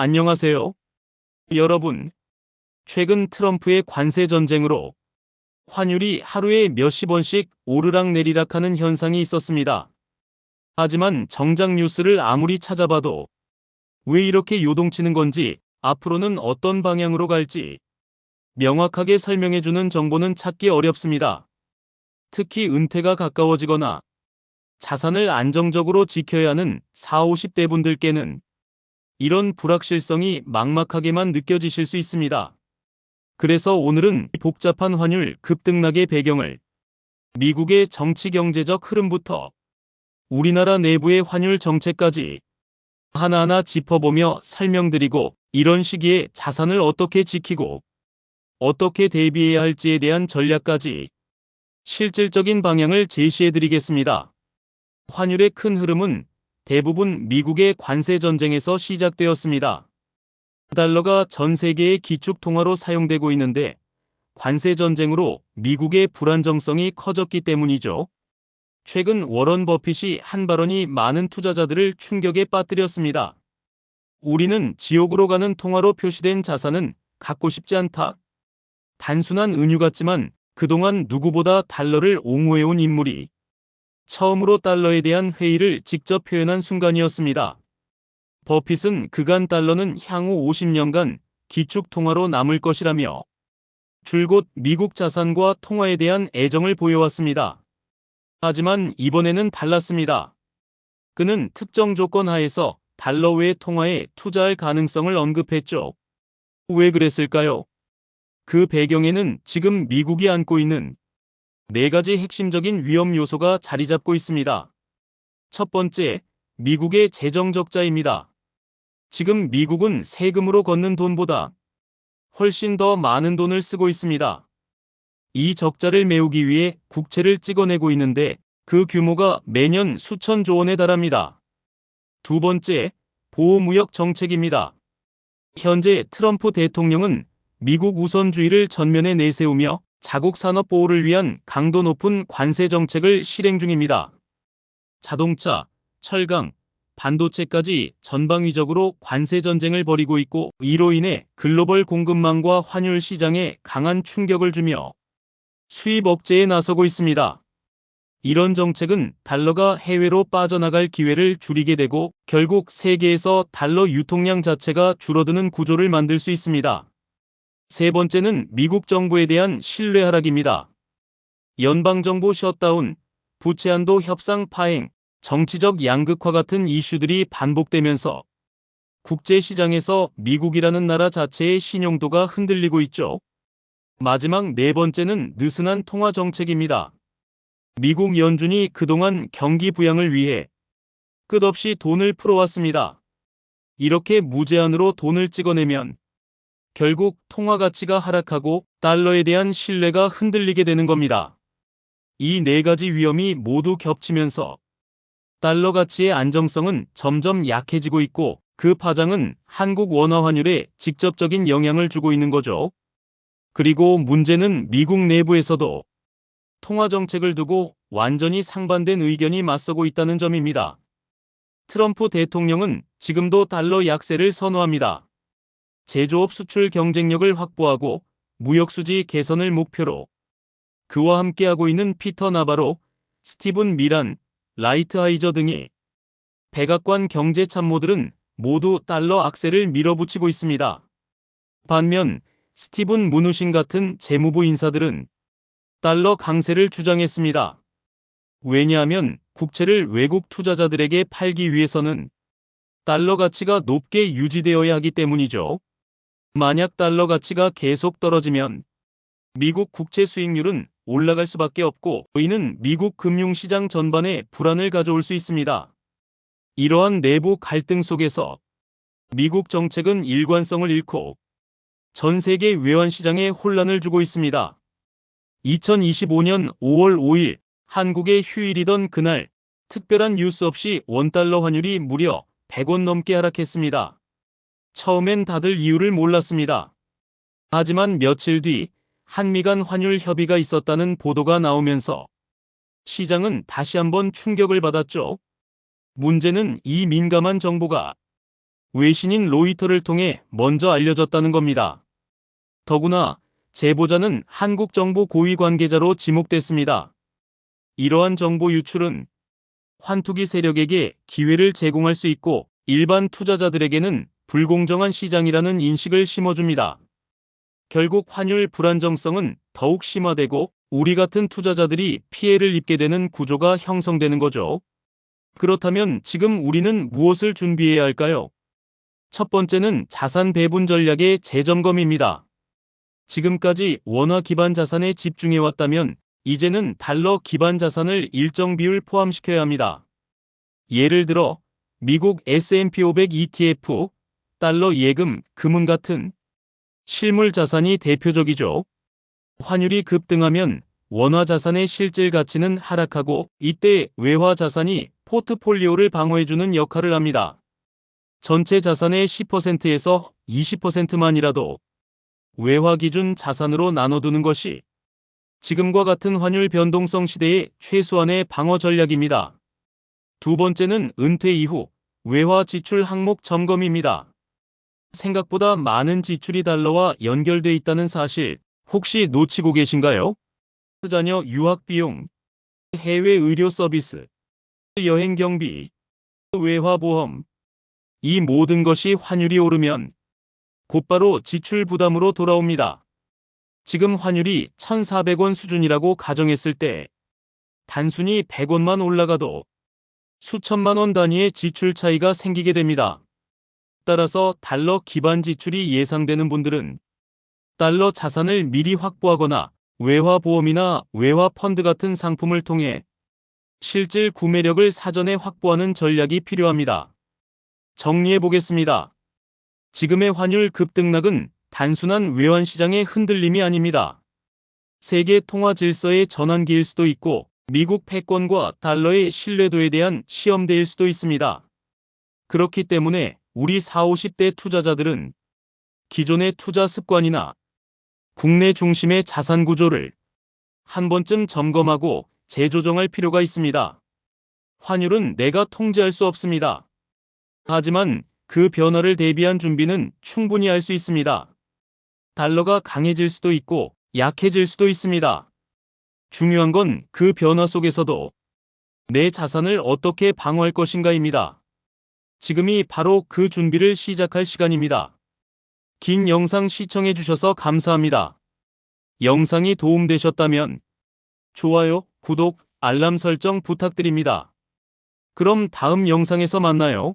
안녕하세요. 여러분, 최근 트럼프의 관세 전쟁으로 환율이 하루에 몇십 원씩 오르락내리락 하는 현상이 있었습니다. 하지만 정작 뉴스를 아무리 찾아봐도 왜 이렇게 요동치는 건지, 앞으로는 어떤 방향으로 갈지 명확하게 설명해주는 정보는 찾기 어렵습니다. 특히 은퇴가 가까워지거나 자산을 안정적으로 지켜야 하는 40, 50대 분들께는 이런 불확실성이 막막하게만 느껴지실 수 있습니다. 그래서 오늘은 복잡한 환율 급등락의 배경을, 미국의 정치 경제적 흐름부터 우리나라 내부의 환율 정책까지 하나하나 짚어보며 설명드리고, 이런 시기에 자산을 어떻게 지키고 어떻게 대비해야 할지에 대한 전략까지 실질적인 방향을 제시해드리겠습니다. 환율의 큰 흐름은 대부분 미국의 관세 전쟁에서 시작되었습니다. 달러가 전 세계의 기축통화로 사용되고 있는데, 관세 전쟁으로 미국의 불안정성이 커졌기 때문이죠. 최근 워런 버핏이 한 발언이 많은 투자자들을 충격에 빠뜨렸습니다. 우리는 지옥으로 가는 통화로 표시된 자산은 갖고 싶지 않다. 단순한 은유 같지만 그동안 누구보다 달러를 옹호해온 인물이 처음으로 달러에 대한 회의를 직접 표현한 순간이었습니다. 버핏은 그간 달러는 향후 50년간 기축통화로 남을 것이라며 줄곧 미국 자산과 통화에 대한 애정을 보여왔습니다. 하지만 이번에는 달랐습니다. 그는 특정 조건 하에서 달러 외 통화에 투자할 가능성을 언급했죠. 왜 그랬을까요? 그 배경에는 지금 미국이 안고 있는 네 가지 핵심적인 위험 요소가 자리 잡고 있습니다. 첫 번째, 미국의 재정 적자입니다. 지금 미국은 세금으로 걷는 돈보다 훨씬 더 많은 돈을 쓰고 있습니다. 이 적자를 메우기 위해 국채를 찍어내고 있는데, 그 규모가 매년 수천조 원에 달합니다. 두 번째, 보호무역 정책입니다. 현재 트럼프 대통령은 미국 우선주의를 전면에 내세우며 자국 산업 보호를 위한 강도 높은 관세 정책을 실행 중입니다. 자동차, 철강, 반도체까지 전방위적으로 관세 전쟁을 벌이고 있고, 이로 인해 글로벌 공급망과 환율 시장에 강한 충격을 주며 수입 억제에 나서고 있습니다. 이런 정책은 달러가 해외로 빠져나갈 기회를 줄이게 되고, 결국 세계에서 달러 유통량 자체가 줄어드는 구조를 만들 수 있습니다. 세 번째는 미국 정부에 대한 신뢰 하락입니다. 연방정부 셧다운, 부채 한도 협상 파행, 정치적 양극화 같은 이슈들이 반복되면서 국제시장에서 미국이라는 나라 자체의 신용도가 흔들리고 있죠. 마지막 네 번째는 느슨한 통화 정책입니다. 미국 연준이 그동안 경기 부양을 위해 끝없이 돈을 풀어왔습니다. 이렇게 무제한으로 돈을 찍어내면 결국 통화 가치가 하락하고 달러에 대한 신뢰가 흔들리게 되는 겁니다. 이 네 가지 위험이 모두 겹치면서 달러 가치의 안정성은 점점 약해지고 있고, 그 파장은 한국 원화 환율에 직접적인 영향을 주고 있는 거죠. 그리고 문제는 미국 내부에서도 통화 정책을 두고 완전히 상반된 의견이 맞서고 있다는 점입니다. 트럼프 대통령은 지금도 달러 약세를 선호합니다. 제조업 수출 경쟁력을 확보하고 무역 수지 개선을 목표로 그와 함께하고 있는 피터 나바로, 스티븐 미란, 라이트 하이저 등이 백악관 경제 참모들은 모두 달러 악세를 밀어붙이고 있습니다. 반면 스티븐 무누신 같은 재무부 인사들은 달러 강세를 주장했습니다. 왜냐하면 국채를 외국 투자자들에게 팔기 위해서는 달러 가치가 높게 유지되어야 하기 때문이죠. 만약 달러 가치가 계속 떨어지면 미국 국채 수익률은 올라갈 수밖에 없고, 이는 미국 금융시장 전반에 불안을 가져올 수 있습니다. 이러한 내부 갈등 속에서 미국 정책은 일관성을 잃고 전 세계 외환시장에 혼란을 주고 있습니다. 2025년 5월 5일 한국의 휴일이던 그날, 특별한 뉴스 없이 원달러 환율이 무려 100원 넘게 하락했습니다. 처음엔 다들 이유를 몰랐습니다. 하지만 며칠 뒤 한미 간 환율 협의가 있었다는 보도가 나오면서 시장은 다시 한번 충격을 받았죠. 문제는 이 민감한 정보가 외신인 로이터를 통해 먼저 알려졌다는 겁니다. 더구나 제보자는 한국 정부 고위 관계자로 지목됐습니다. 이러한 정보 유출은 환투기 세력에게 기회를 제공할 수 있고 일반 투자자들에게는 불공정한 시장이라는 인식을 심어줍니다. 결국 환율 불안정성은 더욱 심화되고 우리 같은 투자자들이 피해를 입게 되는 구조가 형성되는 거죠. 그렇다면 지금 우리는 무엇을 준비해야 할까요? 첫 번째는 자산 배분 전략의 재점검입니다. 지금까지 원화 기반 자산에 집중해왔다면 이제는 달러 기반 자산을 일정 비율 포함시켜야 합니다. 예를 들어 미국 S&P 500 ETF, 달러 예금, 금은 같은 실물 자산이 대표적이죠. 환율이 급등하면 원화 자산의 실질 가치는 하락하고 이때 외화 자산이 포트폴리오를 방어해주는 역할을 합니다. 전체 자산의 10%에서 20%만이라도 외화 기준 자산으로 나눠두는 것이 지금과 같은 환율 변동성 시대의 최소한의 방어 전략입니다. 두 번째는 은퇴 이후 외화 지출 항목 점검입니다. 생각보다 많은 지출이 달러와 연결돼 있다는 사실 혹시 놓치고 계신가요? 자녀 유학 비용, 해외 의료 서비스, 여행 경비, 외화 보험. 이 모든 것이 환율이 오르면 곧바로 지출 부담으로 돌아옵니다. 지금 환율이 1,400원 수준이라고 가정했을 때 단순히 100원만 올라가도 수천만 원 단위의 지출 차이가 생기게 됩니다. 따라서 달러 기반 지출이 예상되는 분들은 달러 자산을 미리 확보하거나 외화 보험이나 외화 펀드 같은 상품을 통해 실질 구매력을 사전에 확보하는 전략이 필요합니다. 정리해 보겠습니다. 지금의 환율 급등락은 단순한 외환 시장의 흔들림이 아닙니다. 세계 통화 질서의 전환기일 수도 있고 미국 패권과 달러의 신뢰도에 대한 시험대일 수도 있습니다. 그렇기 때문에 우리 40, 50대 투자자들은 기존의 투자 습관이나 국내 중심의 자산 구조를 한 번쯤 점검하고 재조정할 필요가 있습니다. 환율은 내가 통제할 수 없습니다. 하지만 그 변화를 대비한 준비는 충분히 할 수 있습니다. 달러가 강해질 수도 있고 약해질 수도 있습니다. 중요한 건 그 변화 속에서도 내 자산을 어떻게 방어할 것인가입니다. 지금이 바로 그 준비를 시작할 시간입니다. 긴 영상 시청해 주셔서 감사합니다. 영상이 도움되셨다면 좋아요, 구독, 알람 설정 부탁드립니다. 그럼 다음 영상에서 만나요.